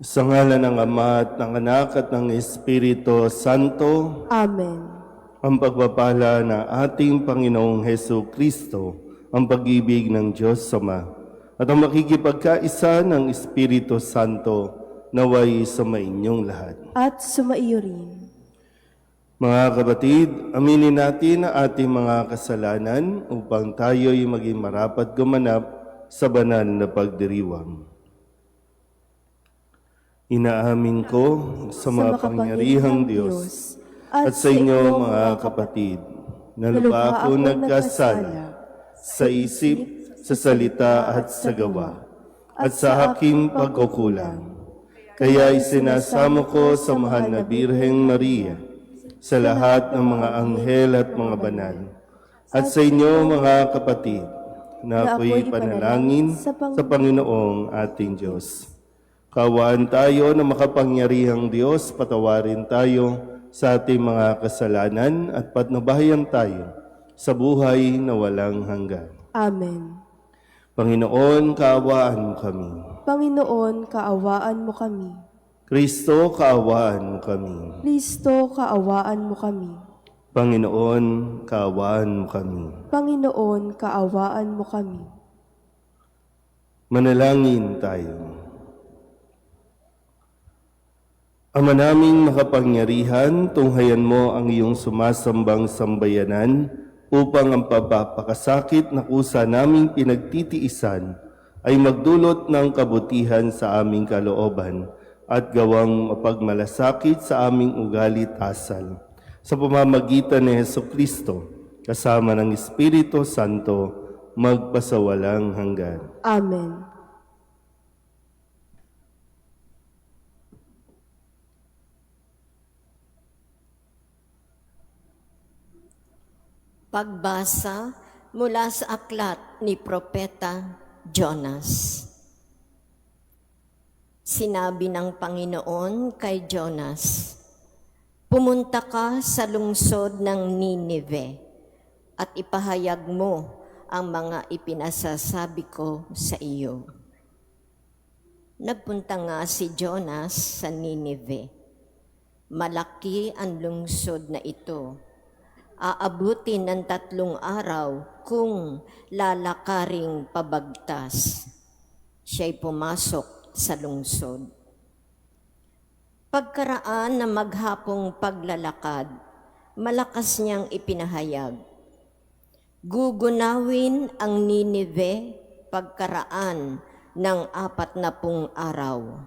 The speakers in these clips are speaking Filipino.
Sa ngalan ng Ama at ng Anak at ng Espiritu Santo, Amen. ang pagpapala ng ating Panginoong Hesu Kristo, ang pag-ibig ng Diyos Ama, at ang makikipagkaisa ng Espiritu Santo naway sumainyong lahat. At sumaiyo rin. Mga kapatid, aminin natin ang ating mga kasalanan upang tayo'y maging marapat gumanap sa banal na pagdiriwang. Inaamin ko sa makapangyarihang Diyos at sa inyo mga kapatid, na lubha ako nagkasala sa isip, sa salita at sa gawa, at sa aking pagkukulang. Kaya isinasamo ko sa mahal na Birheng Maria, sa lahat ng mga anghel at mga banal, at sa inyo mga kapatid, na ako'y panalangin sa Panginoong ating Diyos. Kaawaan tayo na makapangyarihang Diyos, patawarin tayo sa ating mga kasalanan at patnubayan tayo sa buhay na walang hanggan. Amen. Panginoon, kaawaan mo kami. Panginoon, kaawaan mo kami. Kristo, kaawaan mo kami. Kristo, kaawaan mo kami. Panginoon, kaawaan mo kami. Panginoon, kaawaan mo kami. Manalangin tayo. Ama naming makapangyarihan, tunghayan mo ang iyong sumasambang sambayanan upang ang pagpapakasakit na kusa naming pinagtitiisan ay magdulot ng kabutihan sa aming kalooban at gawang mapagmalasakit sa aming ugalit asal. Sa pamamagitan ni Jesucristo, kasama ng Espiritu Santo, magpasawalang hanggan. Amen. Pagbasa mula sa aklat ni Propeta Jonas. Sinabi ng Panginoon kay Jonas, "Pumunta ka sa lungsod ng Ninive at ipahayag mo ang mga ipinasasabi ko sa iyo." Nagpunta nga si Jonas sa Ninive. Malaki ang lungsod na ito. Aabutin ng 3 araw kung lalakaring pabagtas. Siya'y pumasok sa lungsod. Pagkaraan na maghapong paglalakad, malakas niyang ipinahayag, "Gugunawin ang Ninive pagkaraan ng 40 araw."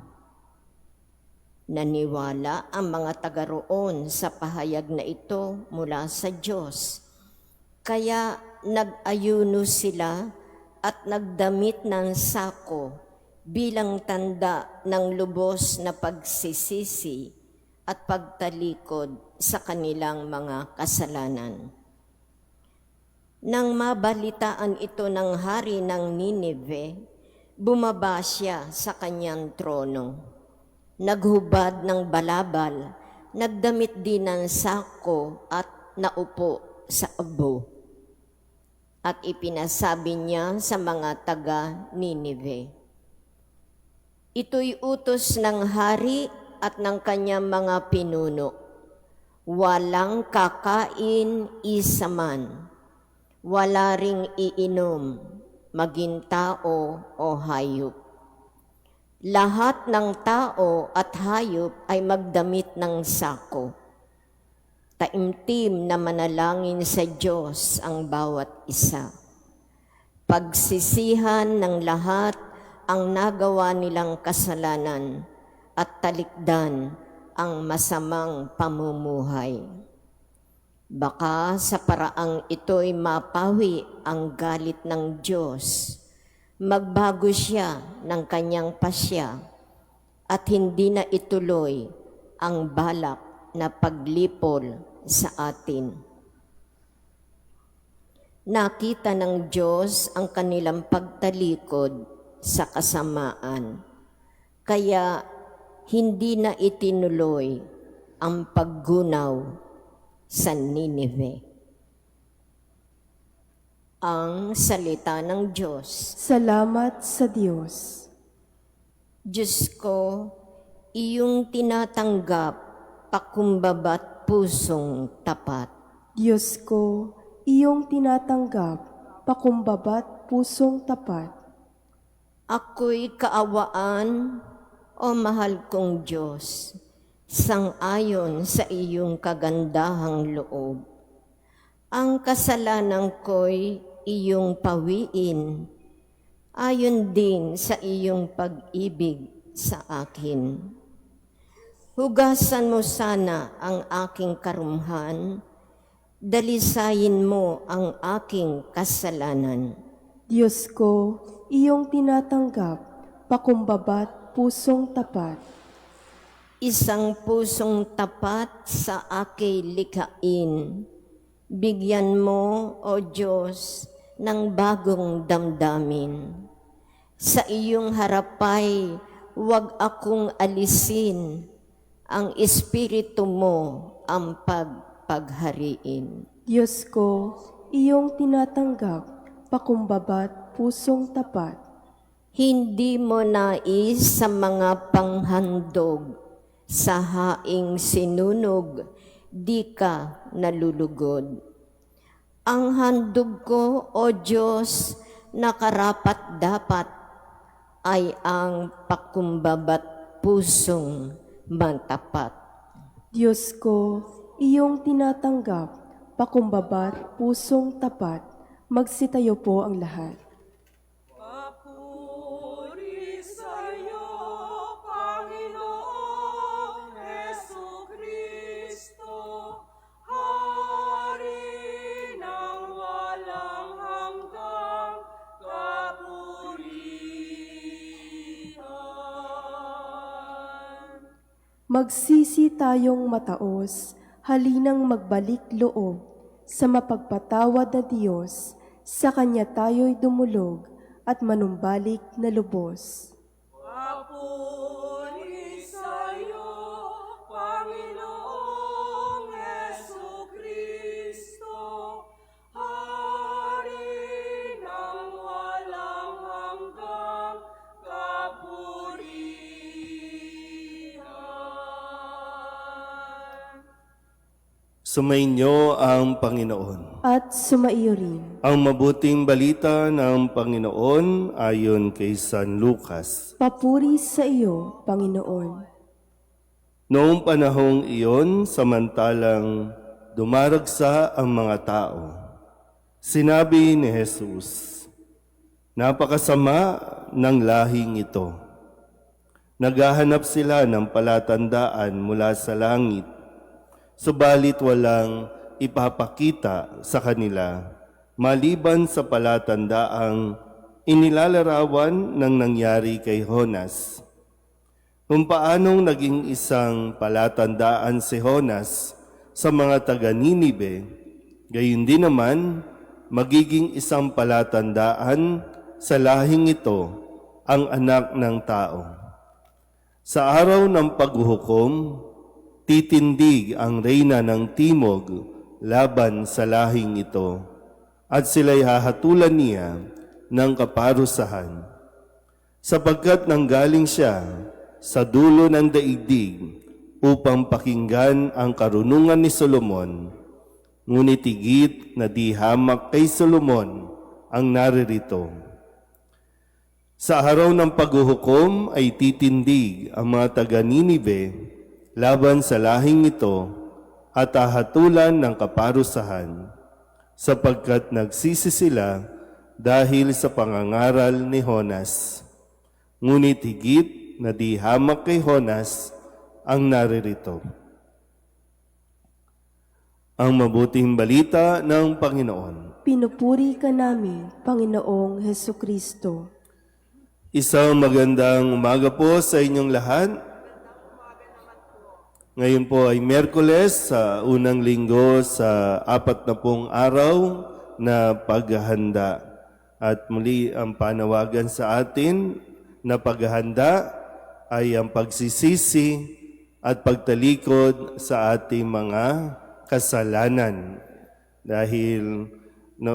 Naniwala ang mga taga roon sa pahayag na ito mula sa Diyos. Kaya nag-ayuno sila at nagdamit ng sako bilang tanda ng lubos na pagsisisi at pagtalikod sa kanilang mga kasalanan. Nang mabalitaan ito ng hari ng Ninive, bumaba siya sa kanyang trono. Naghubad ng balabal, nagdamit din ng sako at naupo sa abo. At ipinasabi niya sa mga taga Ninive, "Ito'y utos ng hari at ng kanyang mga pinuno. Walang kakain isa man, wala ring iinom, maging tao o hayop. Lahat ng tao at hayop ay magdamit ng sako. Taimtim na manalangin sa Diyos ang bawat isa. Pagsisihan ng lahat ang nagawa nilang kasalanan at talikdan ang masamang pamumuhay. Baka sa paraang ito'y mapawi ang galit ng Diyos. Magbago siya ng kanyang pasya at hindi na ituloy ang balak na paglipol sa atin." Nakita ng Diyos ang kanilang pagtalikod sa kasamaan, kaya hindi na itinuloy ang paggunaw sa Ninive. Ang salita ng Diyos. Salamat sa Diyos. Diyos ko, iyong tinatanggap, pakumbaba't pusong tapat. Diyos ko, iyong tinatanggap, pakumbaba't pusong tapat. Ako'y kaawaan, o mahal kong Diyos, sang-ayon sa iyong kagandahang loob. Ang kasalanan ko'y iyong pawiin, ayon din sa iyong pag-ibig sa akin. Hugasan mo sana ang aking karumhan, dalisayin mo ang aking kasalanan. Diyos ko, iyong tinatanggap, pakumbaba't pusong tapat. Isang pusong tapat sa aking likhain. Bigyan mo, O Diyos, ng bagong damdamin. Sa iyong harapay, huwag akong alisin. Ang Espiritu mo ang paghariin. Diyos ko, iyong tinatanggap, pakumbaba't pusong tapat. Hindi mo nais sa mga panghandog, sa haing sinunog, di ka nalulugod. Ang handog ko, O Diyos, na karapat-dapat ay ang pakumbaba't pusong matapat. Diyos ko, iyong tinatanggap, pakumbaba't pusong tapat. Magsitayo po ang lahat. Papuri sa'yo, Panginoong Jesucristo, Hari ng walang hanggang kapurihan. Magsisi tayong mataos, halinang magbalik loob sa mapagpatawad na Diyos, sa Kanya tayo'y dumulog at manumbalik na lubos. Papuri sa'yo, Panginoong Jesucristo, Hari ng walang hanggang kapurihan. Sumainyo ang Panginoon. At sumaiyo rin. Ang mabuting balita ng Panginoon ayon kay San Lucas. Papuri sa iyo, Panginoon. Noong panahong iyon, samantalang dumaragsa ang mga tao, sinabi ni Jesus, "Napakasama ng lahing ito. Naghahanap sila ng palatandaan mula sa langit, subalit walang ipapakita sa kanila maliban sa palatandaang inilalarawan ng nangyari kay Jonas. Kung paanong naging isang palatandaan si Jonas sa mga taga-Ninibe, gayon din naman magiging isang palatandaan sa lahing ito ang anak ng tao. Sa araw ng paghuhukom, titindig ang reyna ng timog laban sa lahing ito, at sila'y hahatulan niya ng kaparusahan, sapagkat nanggaling siya sa dulo ng daigdig upang pakinggan ang karunungan ni Solomon, ngunit higit na di hamak kay Solomon ang naririto. Sa araw ng paghuhukom ay titindig ang mga taga-Ninibe laban sa lahing ito at hahatulan ng kaparusahan, sapagkat nagsisi sila dahil sa pangangaral ni Jonas. Ngunit higit na di hamak kay Jonas ang naririto." Ang mabuting balita ng Panginoon. Pinupuri ka namin, Panginoong Hesukristo. Isang magandang umaga po sa inyong lahat. Ngayon po ay Miyerkules sa unang linggo sa 40 araw na paghahanda. At muli ang panawagan sa atin na paghahanda ay ang pagsisisi at pagtalikod sa ating mga kasalanan. Dahil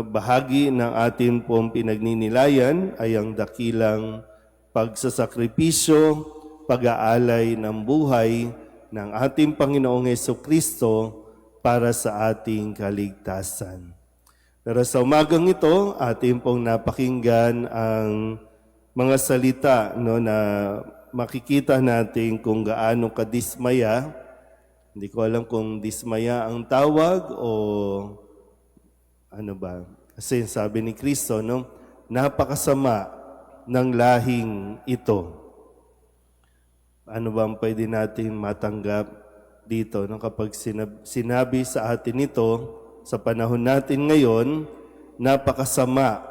bahagi ng ating pong pinagninilayan ay ang dakilang pagsasakripisyo pag-aalay ng buhay ng ating Panginoong Hesukristo para sa ating kaligtasan. Pero sa umagang ito, ating pong napakinggan ang mga salita na makikita natin kung gaano kadismaya. Hindi ko alam kung dismaya ang tawag o ano ba. Kasi sabi ni Kristo, napakasama ng lahing ito. Ano ba ang pwede natin matanggap dito kapag sinabi sa atin ito sa panahon natin ngayon, napakasama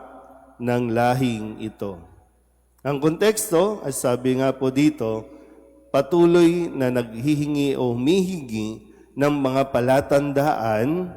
ng lahing ito. Ang konteksto, as sabi nga po dito, patuloy na naghihingi o humihingi ng mga palatandaan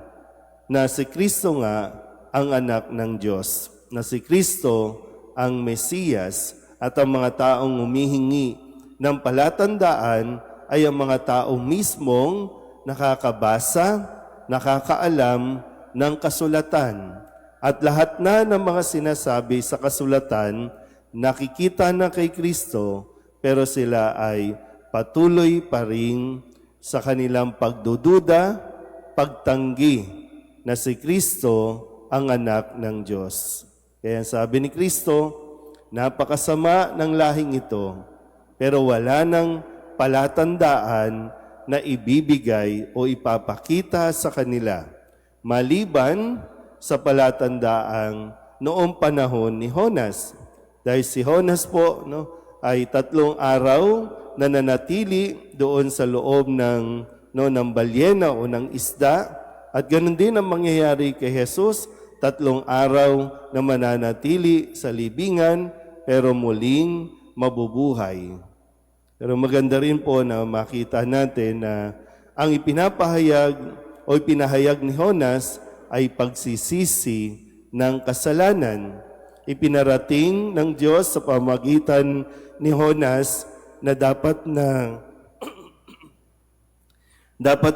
na si Kristo nga ang anak ng Diyos, na si Kristo ang Mesiyas, at ang mga taong humihingi ng palatandaan ay ang mga taong mismong nakakabasa, nakakaalam ng kasulatan. At lahat na ng mga sinasabi sa kasulatan, nakikita na kay Kristo, pero sila ay patuloy pa rin sa kanilang pagdududa, pagtanggi na si Kristo ang anak ng Diyos. Kaya sabi ni Kristo, napakasama ng lahing ito, pero wala nang palatandaan na ibibigay o ipapakita sa kanila, maliban sa palatandaang noong panahon ni Jonas. Dahil si Jonas po ay 3 araw na nanatili doon sa loob ng balyena o ng isda. At ganoon din ang mangyayari kay Jesus, 3 araw na mananatili sa libingan pero muling mabubuhay. Pero maganda rin po na makita natin na ang ipinapahayag o ipinahayag ni Jonas ay pagsisisi ng kasalanan. Ipinarating ng Diyos sa pamagitan ni Jonas na dapat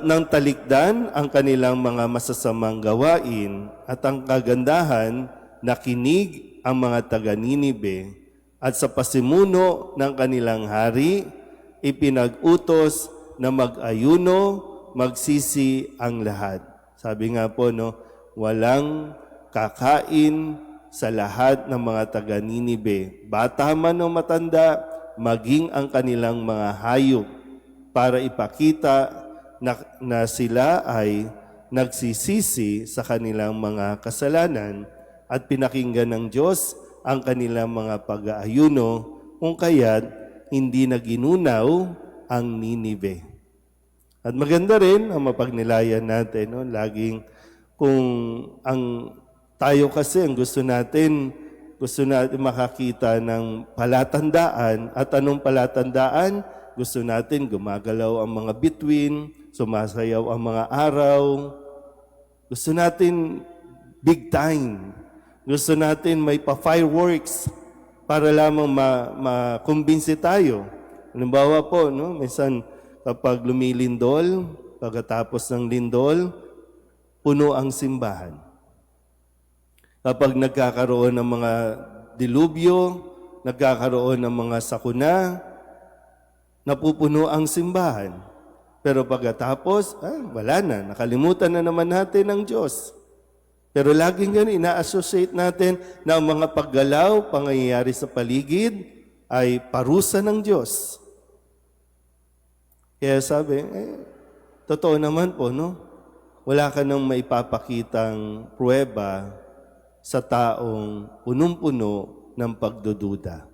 nang talikdan ang kanilang mga masasamang gawain, at ang kagandahan, nakinig ang mga taga-Ninibe, at sa pasimuno ng kanilang hari, ipinag-utos na mag-ayuno, magsisi ang lahat. Sabi nga po, walang kakain sa lahat ng mga taga-Ninibe, bata man o matanda, maging ang kanilang mga hayop, para ipakita na sila ay nagsisisi sa kanilang mga kasalanan, at pinakinggan ng Diyos ang kanilang mga pag-aayuno, kung kaya't hindi na ginunaw ang Ninive. At maganda rin ang mapagnilayan natin, laging kung tayo kasi ang gusto natin makakita ng palatandaan. At anong palatandaan? Gusto natin gumagalaw ang mga bituin, sumasayaw ang mga araw. Gusto natin big time. Gusto natin may pa-fireworks para lamang makumbinsi tayo. Halimbawa po, minsan kapag lumilindol, pagkatapos ng lindol, puno ang simbahan. Kapag nagkakaroon ng mga dilubyo, nagkakaroon ng mga sakuna, napupuno ang simbahan. Pero pagkatapos, wala na. Nakalimutan na naman natin ang Diyos. Pero laging ganun, ina-associate natin na ang mga paggalaw, pangyayari sa paligid, ay parusa ng Diyos. Kaya sabi, totoo naman po, wala ka nang maipapakitang pruweba sa taong punong-puno ng pagdududa.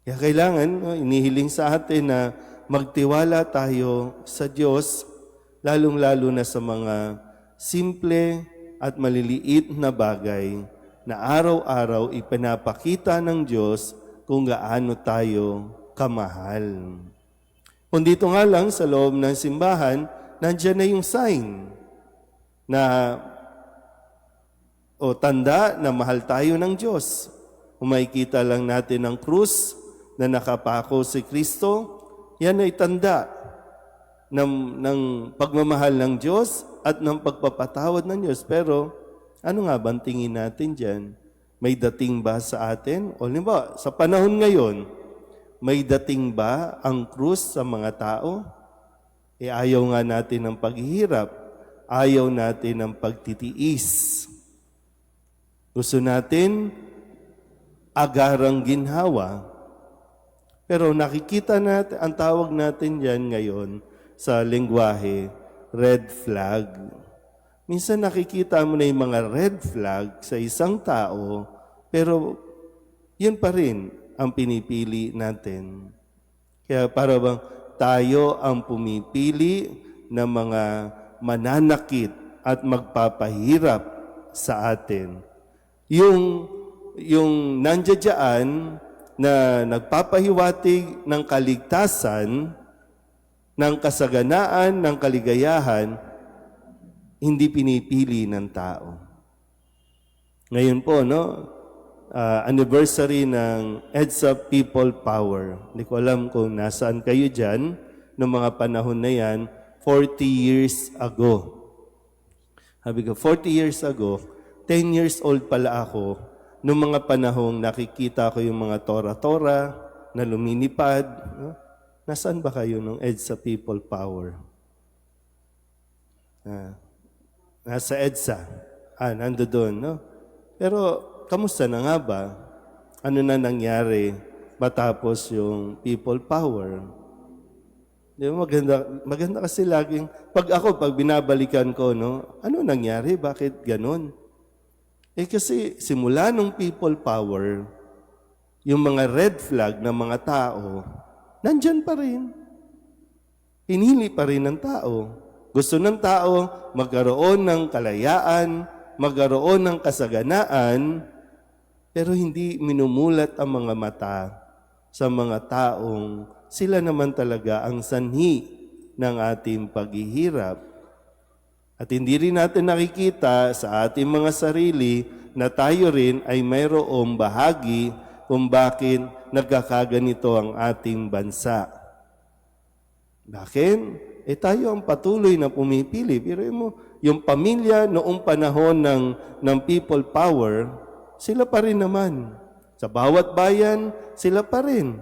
Kaya kailangan, inihiling sa atin na magtiwala tayo sa Diyos, lalong-lalo na sa mga simple at maliliit na bagay na araw-araw ipinapakita ng Diyos kung gaano tayo kamahal. Kung dito nga lang sa loob ng simbahan, nandiyan na yung sign na tanda na mahal tayo ng Diyos. Kung makikita lang natin ang krus na nakapako si Kristo, yan ay tanda ng pagmamahal ng Diyos at ng pagpapatawad ng Diyos. Pero ano nga bang tingin natin dyan? May dating ba sa atin? O limba, sa panahon ngayon, May dating ba ang krus sa mga tao? Ayaw nga natin ng paghihirap. Ayaw natin ng pagtitiis. Gusto natin agarang ginhawa. Pero nakikita natin, ang tawag natin yan ngayon sa lengguwahe, red flag. Minsan nakikita mo na yung mga red flag sa isang tao, pero yun pa rin ang pinipili natin. Kaya para bang tayo ang pumipili ng mga mananakit at magpapahirap sa atin. Yung nandiyan na nagpapahiwatig ng kaligtasan, ng kasaganaan, ng kaligayahan, hindi pinipili ng tao. Ngayon po, anniversary ng EDSA People Power. Hindi ko alam kung nasaan kayo dyan noong mga panahon na yan, 40 years ago. Sabi ko, 40 years ago, 10 years old pala ako, noong mga panahong nakikita ko yung mga tora-tora na lumilipad. Nasaan ba kayo nung EDSA People Power? Nasa EDSA. Nando doon, no? Pero, kamusta na nga ba? Ano na nangyari matapos yung People Power? Di ba, maganda kasi laging, pag binabalikan ko, no? Ano nangyari? Bakit ganun? Kasi simula nung People Power, yung mga red flag ng mga tao, nandyan pa rin. Pinili pa rin ng tao. Gusto ng tao magkaroon ng kalayaan, magkaroon ng kasaganaan, pero hindi minumulat ang mga mata sa mga taong sila naman talaga ang sanhi ng ating paghihirap. At hindi rin natin nakikita sa ating mga sarili na tayo rin ay mayroong bahagi kung bakit nagkakaganito ang ating bansa. Bakit? Tayo ang patuloy na pumipili. Pero yung pamilya noong panahon ng People Power, sila pa rin naman. Sa bawat bayan, sila pa rin.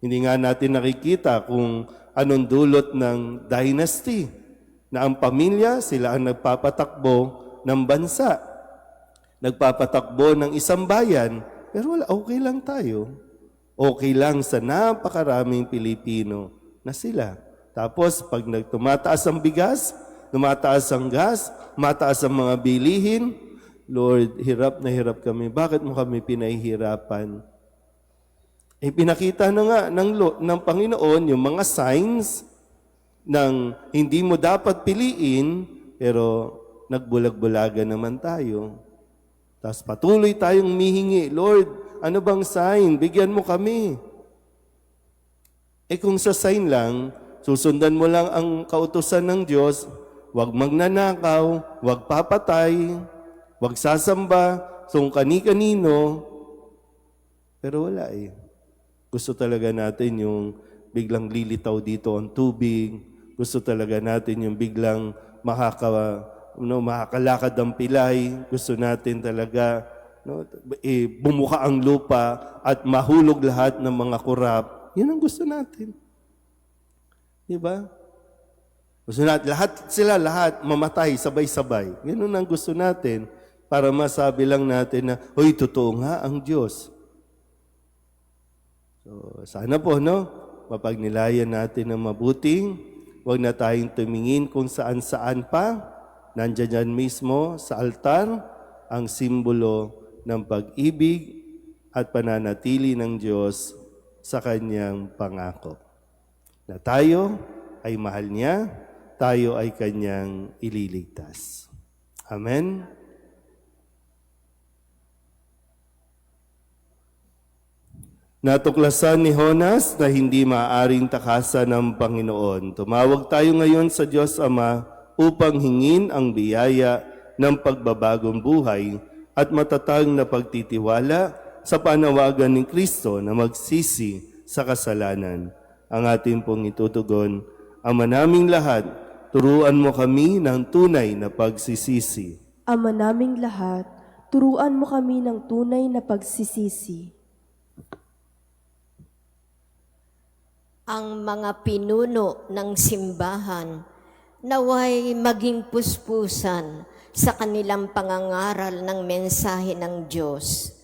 Hindi nga natin nakikita kung anong dulot ng dynasty na ang pamilya, sila ang nagpapatakbo ng bansa. Nagpapatakbo ng isang bayan. Pero okay lang tayo. Okay lang sa napakaraming Pilipino na sila. Tapos, pag tumataas ang bigas, tumataas ang gas, mataas ang mga bilihin, Lord, hirap na hirap kami. Bakit mo kami pinahihirapan? Pinakita na nga ng Panginoon yung mga signs ng hindi mo dapat piliin, pero nagbulag-bulagan naman tayo. Tapos patuloy tayong mihingi, Lord, ano bang sign? Bigyan mo kami. Kung sa sign lang, susundan mo lang ang kautusan ng Diyos, huwag magnanakaw, huwag papatay, huwag sasamba, kung kani-kanino. Pero wala Gusto talaga natin yung biglang lilitaw dito ang tubig. Gusto talaga natin yung biglang makakalakad ang pilay. Gusto natin talaga bumuka ang lupa at mahulog lahat ng mga kurap. Yan ang gusto natin. Diba? Gusto natin, lahat mamatay, sabay-sabay. Ganun ang gusto natin para masabi lang natin na, hoy, totoo nga ang Diyos. So, sana po, mapagnilayan natin ng mabuting, huwag na tayong tumingin kung saan-saan pa, nandiyan mismo sa altar, ang simbolo ng pag-ibig at pananatili ng Diyos sa Kanyang pangako. Na tayo ay mahal niya, tayo ay Kanyang ililigtas. Amen. Natuklasan ni Jonas na hindi maaaring takasan ng Panginoon. Tumawag tayo ngayon sa Diyos Ama upang hingin ang biyaya ng pagbabagong buhay at matatag na pagtitiwala sa panawagan ni Kristo na magsisi sa kasalanan. Ang ating pong itutugon, Ama naming lahat, turuan mo kami ng tunay na pagsisisi. Ama naming lahat, turuan mo kami ng tunay na pagsisisi. ang mga pinuno ng simbahan naway maging puspusan sa kanilang pangangaral ng mensahe ng Diyos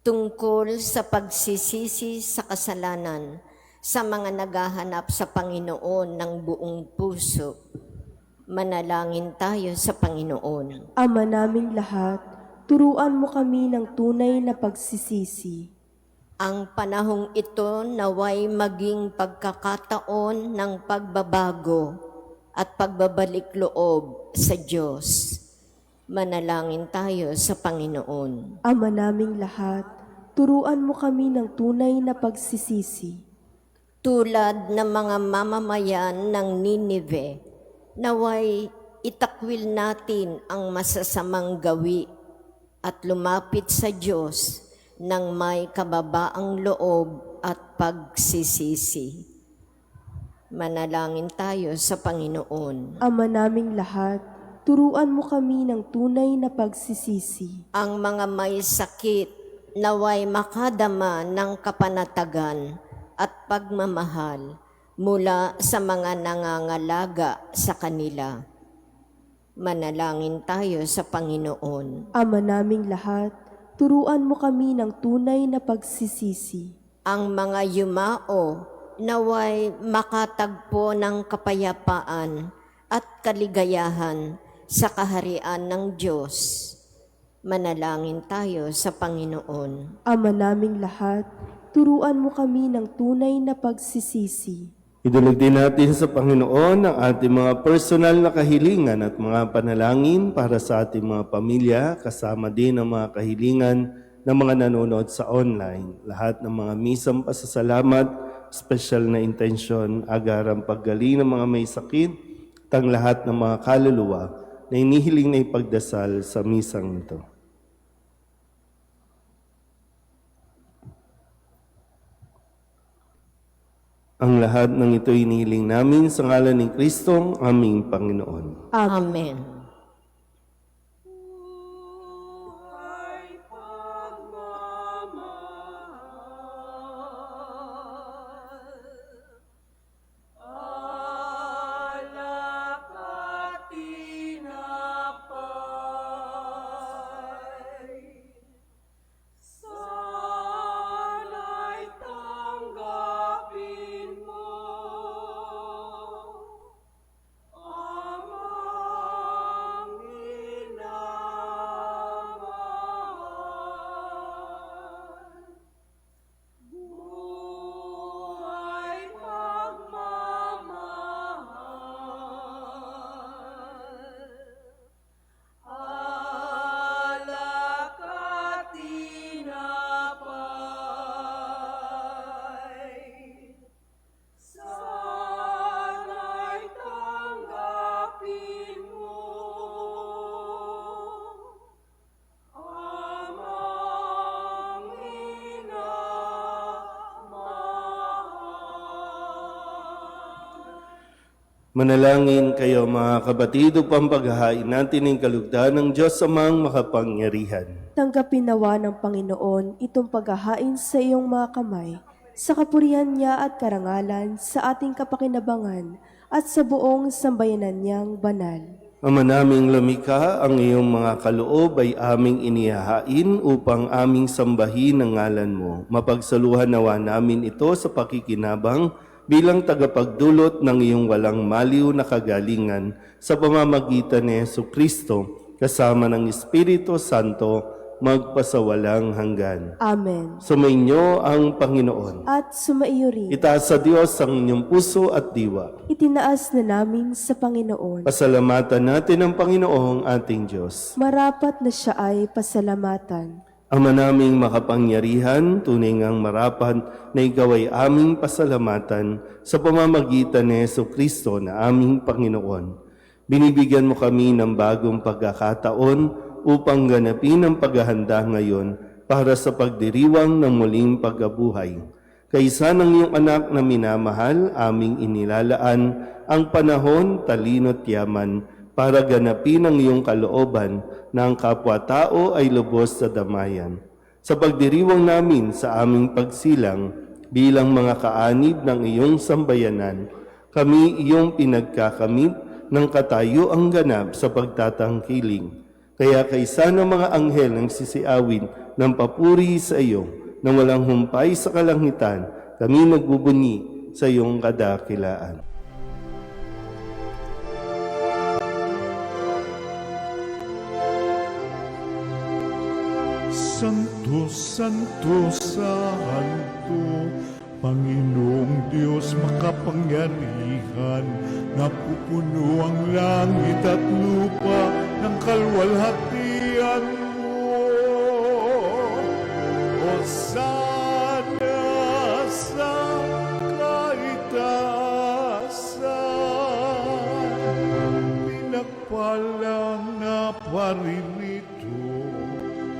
tungkol sa pagsisisi sa kasalanan sa mga naghahanap sa Panginoon ng buong puso. Manalangin tayo sa Panginoon. Ama naming lahat, turuan mo kami ng tunay na pagsisisi. Ang panahong ito naway maging pagkakataon ng pagbabago at pagbabalik loob sa Diyos. Manalangin tayo sa Panginoon. Ama naming lahat, turuan mo kami ng tunay na pagsisisi. Tulad ng mga mamamayan ng Ninive, naway itakwil natin ang masasamang gawi at lumapit sa Diyos ng may kababaang loob at pagsisisi. Manalangin tayo sa Panginoon. Ama naming lahat, turuan mo kami ng tunay na pagsisisi. Ang mga may sakit naway makadama ng kapanatagan at pagmamahal mula sa mga nangangalaga sa kanila. Manalangin tayo sa Panginoon. Ama naming lahat, turuan mo kami ng tunay na pagsisisi. Ang mga yumao naway makatagpo ng kapayapaan at kaligayahan sa kaharian ng Diyos. Manalangin tayo sa Panginoon. Ama naming lahat, turuan mo kami ng tunay na pagsisisi. Idulog din natin sa Panginoon ang ating mga personal na kahilingan at mga panalangin para sa ating mga pamilya, kasama din ang mga kahilingan ng mga nanonood sa online. Lahat ng mga misang pasasalamat, special na intensyon, agarang paggaling ng mga may sakit, at ang lahat ng mga kaluluwa na inihiling na ipagdasal sa misang ito. Ang lahat ng ito inihiling namin sa ngalan ni Kristong aming Panginoon. Amen. Buhay pagmamahal, alak at tinapay, sana'y tanggapin mo, amang minamahal. Buhay pagmamahal, alak at tinapay, sana'y tanggapin mo, amang minamahal. Manalangin kayo mga kapatid upang paghahain natin ang kalugdan ng Diyos amang makapangyarihan. Tanggapin nawa ng Panginoon itong paghahain sa iyong mga kamay, sa kapurihan niya at karangalan, sa ating kapakinabangan, at sa buong sambayanan niyang banal. Ama naming lumikha, ang iyong mga kaloob ay aming inihahain upang aming sambahin ang ngalan mo. Mapagsaluhan nawa namin ito sa pakikinabang bilang tagapagdulot ng iyong walang maliw na kagalingan sa pamamagitan ni Jesucristo kasama ng Espiritu Santo magpasawalang hanggan. Amen. Sumainyo ang Panginoon. At sumaiyo rin, Itaas sa Diyos ang inyong puso at diwa. itinaas na namin sa Panginoon. Pasalamatan natin ang Panginoong ating Diyos. Marapat na siya ay pasalamatan. Ama naming makapangyarihan, tunay ngang marapat na ikaw ay aming pasalamatan sa pamamagitan ni Jesucristo na aming Panginoon. Binibigyan mo kami ng bagong pagkakataon upang ganapin ang paghahanda ngayon para sa pagdiriwang ng muling pagkabuhay. Kaysa ng iyong anak na minamahal, aming inilalaan ang panahon, talino at yaman para ganapin ang iyong kalooban na ang kapwa-tao ay lubos sa damayan. Sa pagdiriwang namin sa aming pagsilang bilang mga kaanib ng iyong sambayanan, kami iyong pinagkakamit ng katayuang ganap sa pagtatangkiling. Kaya kaysa ng mga anghel ang sisiawin ng papuri sa iyo, nang walang humpay sa kalangitan, kami nagbubunyi sa iyong kadakilaan. Santo, Santo, Santo, Panginoong Diyos makapangyarihan, napupuno ang langit at lupa ng kalwalhatian mo. Hosana sa kaitaasan, pinagpalang na paririto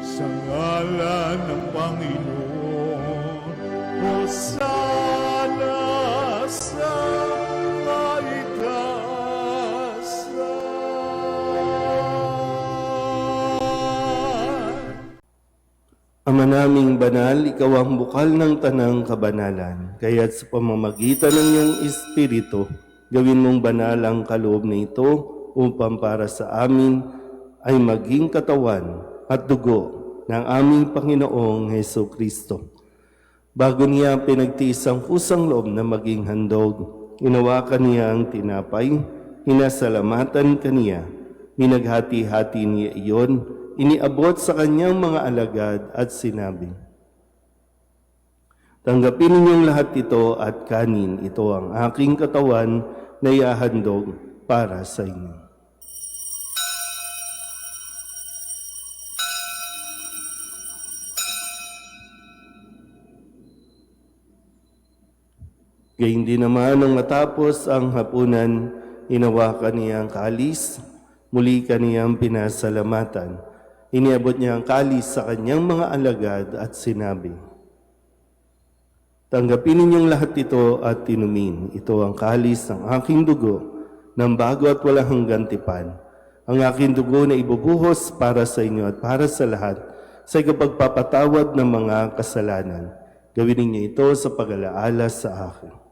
sa ngalan ng Panginoon. Hosana sa kaitaasan. Ama naming banal, ikaw ang bukal ng tanang kabanalan. Kaya't sa pamamagitan ng iyong Espiritu, gawin mong banal ang kaloob na ito upang para sa amin ay maging katawan at dugo ng aming Panginoong Heso Kristo. Bago niya pinagtiis ang pusang loob na maging handog, inawakan niya ang tinapay, hinasalamatan kaniya, minaghati-hati niya iyon, iniabot sa kanyang mga alagad at sinabi, "Tanggapin ninyong lahat ito at kanin, ito ang aking katawan na iahandog para sa inyo." Gayun din naman nang matapos ang hapunan, inawakan niya ang kalis, muli kaniyang pinasalamatan. Iniabot niya ang kalis sa kanyang mga alagad at sinabi, "Tanggapin ninyong lahat ito at inumin. Ito ang kalis ng aking dugo, ng bago at walang hanggang tipan. Ang aking dugo na ibubuhos para sa inyo at para sa lahat sa ikapagpapatawad ng mga kasalanan. Gawin ninyo ito sa pag-alaala sa akin."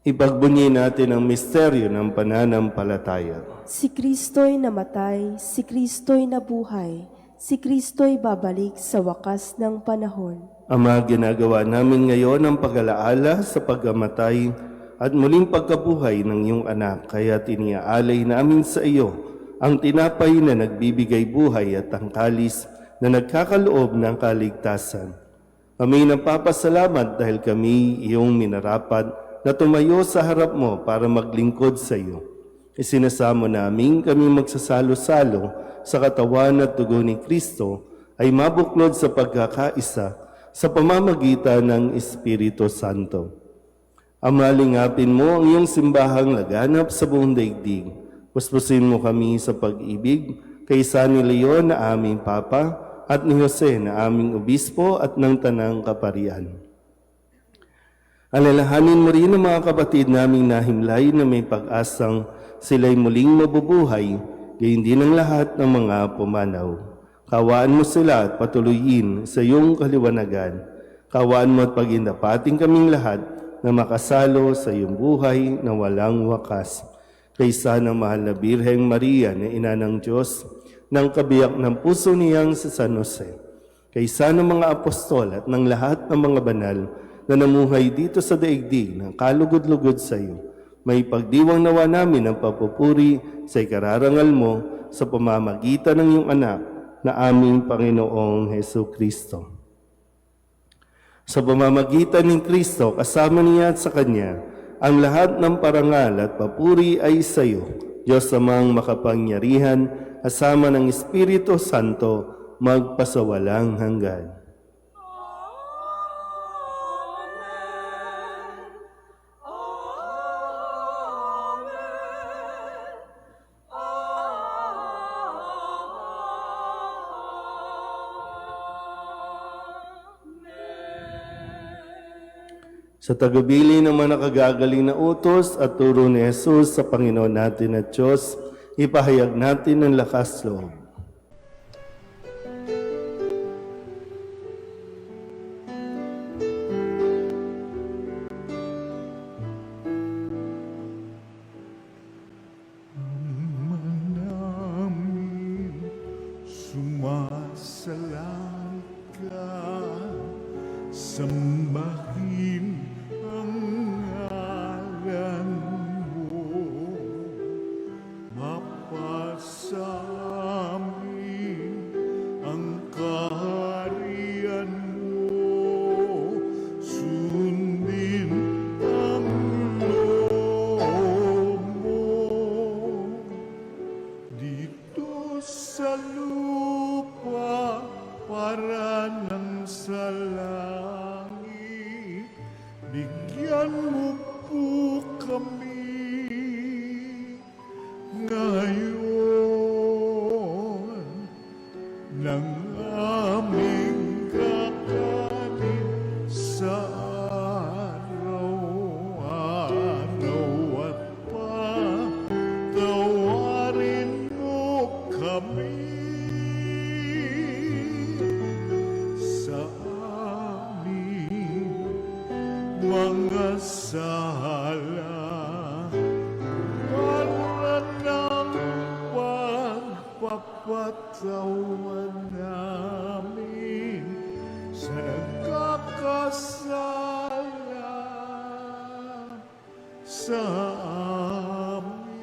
Ipagbunyi natin ang misteryo ng pananampalataya. Si Kristo'y namatay, si Kristo'y nabuhay, si Kristo'y babalik sa wakas ng panahon. Ama, ginagawa namin ngayon ang pag-alaala sa pagkamatay at muling pagkabuhay ng iyong anak, kaya tiniaalay namin sa iyo ang tinapay na nagbibigay buhay at ang kalis na nagkakaloob ng kaligtasan. Kami napapasalamat dahil kami iyong minarapat na tumayo sa harap mo para maglingkod sa iyo. Isinasamo namin kami magsasalo-salo sa katawan at dugo ni Kristo ay mabuklod sa pagkakaisa sa pamamagitan ng Espiritu Santo. Ama, lingapin mo ang iyong simbahang laganap sa buong daigdig. Puspusin mo kami sa pag-ibig kay San Leon na aming Papa at ni Jose na aming Obispo at ng Tanang Kaparian. Alalahanin mo rin ang mga kapatid naming nahimlay na may pag-asang sila'y muling mabubuhay, gayon din ang lahat ng mga pumanaw. Kawaan mo sila at patuloyin sa iyong kaliwanagan. Kawaan mo at pagindapating kaming lahat na makasalo sa iyong buhay na walang wakas. Kaysa ng mahal na Birheng Maria na ina ng Diyos, ng kabiyak ng puso niyang sa San Jose. Kaysa ng mga apostol at ng lahat ng mga banal na namuhay dito sa daigdig ng kalugod-lugod sa iyo, may pagdiwang nawa namin ang papupuri sa ikararangal mo sa pamamagitan ng iyong anak na aming Panginoong Heso Kristo. Sa pamamagitan ng Kristo, kasama niya at sa Kanya, ang lahat ng parangal at papuri ay sa iyo, Diyos amang makapangyarihan, kasama ng Espiritu Santo, magpasawalang hanggan. Sa tagubilin ng mga nakagagaling na utos at turo ni Jesus sa Panginoon natin at Diyos, ipahayag natin ang lakas loob. namin sumasalang ka, sambahin ang ngalan mo, mapasa amin ang kaharian mo, sundin ang loob mo. Dito sa lupa para nang sa langit, bigyan mo po kami ngayon ng aming kakanin sa araw-araw at patawarin mo kami sa aming mga sala para ng pagpapatawan namin sa nagkakasala sa amin,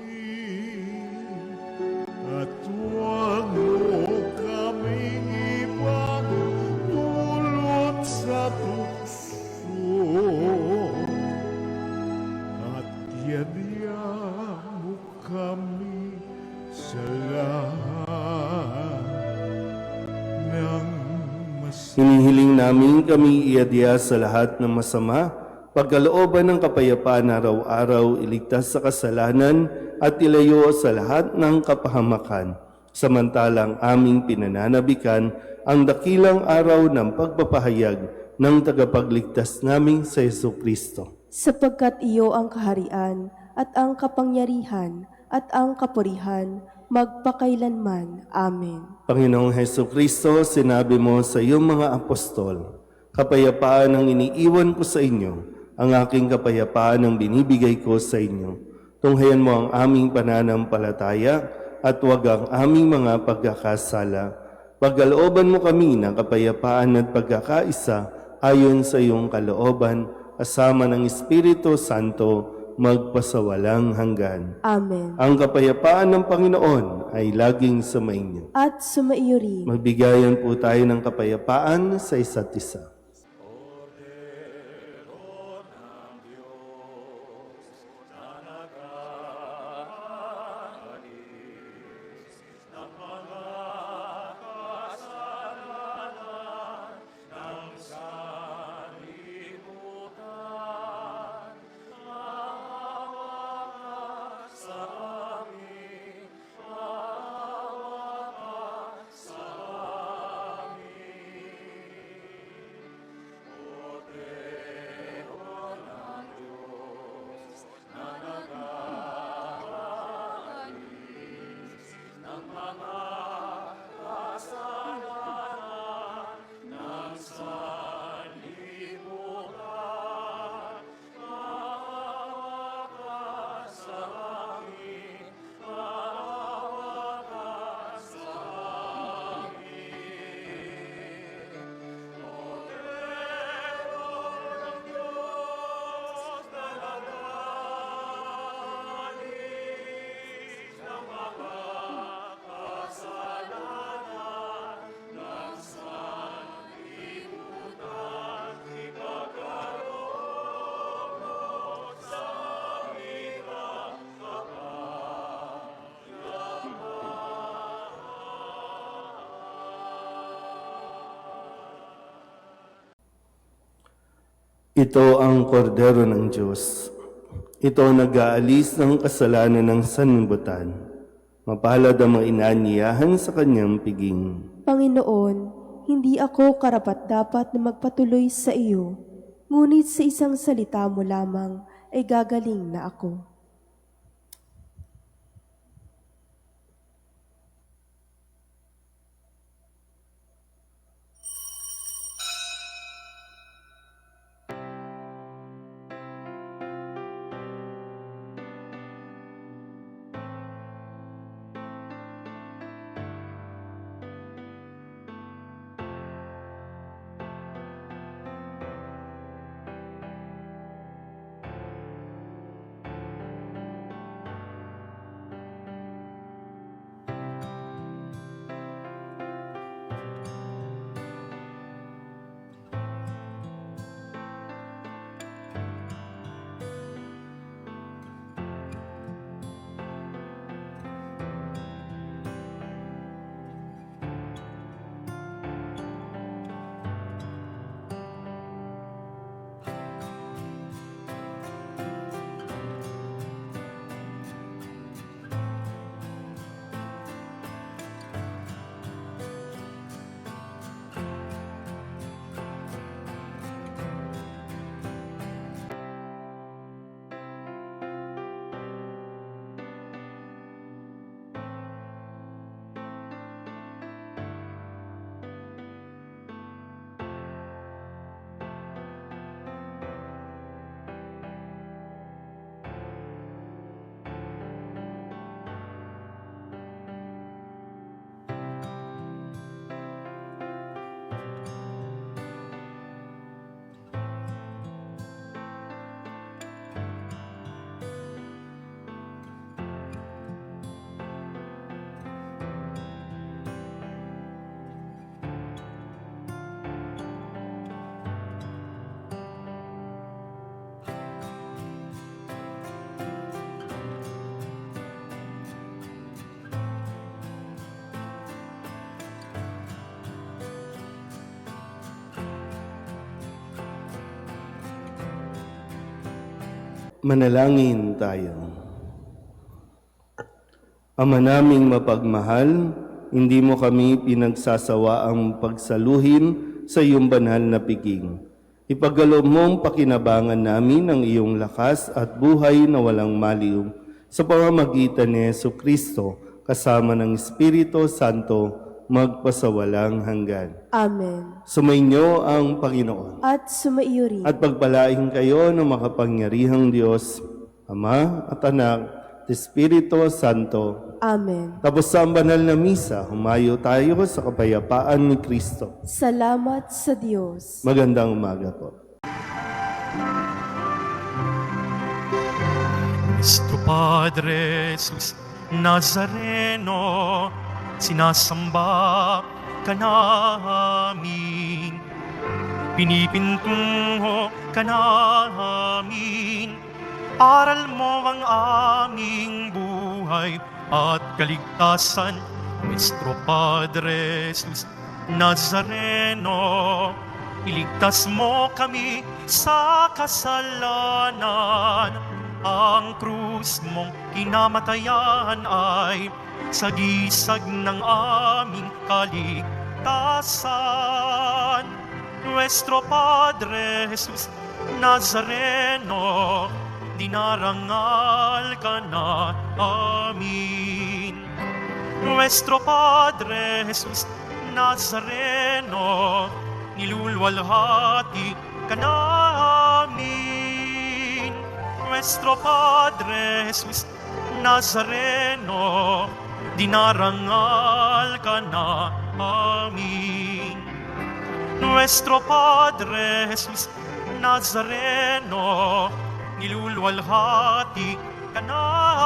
at huwag mo kaming ibang dulot sa tukso, at yadya mo kami sa lahat ng masama. Hinihiling namin kami iadya sa lahat ng masama, pagkalooban ng kapayapaan araw-araw, iligtas sa kasalanan at ilayo sa lahat ng kapahamakan. Samantalang aming pinananabikan ang dakilang araw ng pagpapahayag ng tagapagligtas naming sa Jesucristo. Sapagkat iyo ang kaharian at ang kapangyarihan at ang kapurihan magpakailanman. Amen. Panginoong Jesucristo, sinabi mo sa iyong mga apostol, kapayapaan ang iniiwan ko sa inyo, ang aking kapayapaan ang binibigay ko sa inyo. Tunghayan mo ang aming pananampalataya at huwag ang aming mga pagkakasala. Pagkalooban mo kami ng kapayapaan at pagkakaisa ayon sa iyong kalooban, kasama ng Espiritu Santo, magpasawalang hanggan. Amen. Ang kapayapaan ng Panginoon ay laging sumainyo. At sumaiyo rin. Magbigayan po tayo ng kapayapaan sa isa't isa. Ito ang kordero ng Diyos. Ito ang nag-aalis ng kasalanan ng sanlibutan. Mapalad ang mga inaanyayahan sa kanyang piging. Panginoon, hindi ako karapat-dapat na magpatuloy sa iyo, ngunit sa isang salita mo lamang ay gagaling na ako. Manalangin tayo. Ama naming mapagmahal, hindi mo kami pinagsasawaang pagsaluhin sa iyong banal na piging. Ipagkaloob mong pakinabangan namin ang iyong lakas at buhay na walang maliw sa pamamagitan ni Jesucristo kasama ng Espiritu Santo magpasawalang hanggan. Amen. Sumainyo ang Panginoon. At sumaiyo rin. At pagpalain kayo ng makapangyarihang Diyos, Ama at Anak, at Espiritu Santo. Amen. Tapos sa banal na misa, humayo tayo sa kapayapaan ni Kristo. Salamat sa Diyos. Magandang umaga po. Nuestro Padre Jesus Nazareno, sinasamba ka namin, pinipintungo ka namin, aral mo ang aming buhay at kaligtasan. Nuestro Padre Jesus Nazareno, iligtas mo kami sa kasalanan. Ang krus mong kinamatayan ay sagisag ng aming kaligtasan. Nuestro Padre Jesus Nazareno, dinarangal ka na amin. Nuestro Padre Jesus Nazareno, nilulwalhati ka namin. Nuestro Padre Jesus Nazareno, dinarangal ka na amin. Nuestro Padre Jesus Nazareno, nilulwalhati ka namin.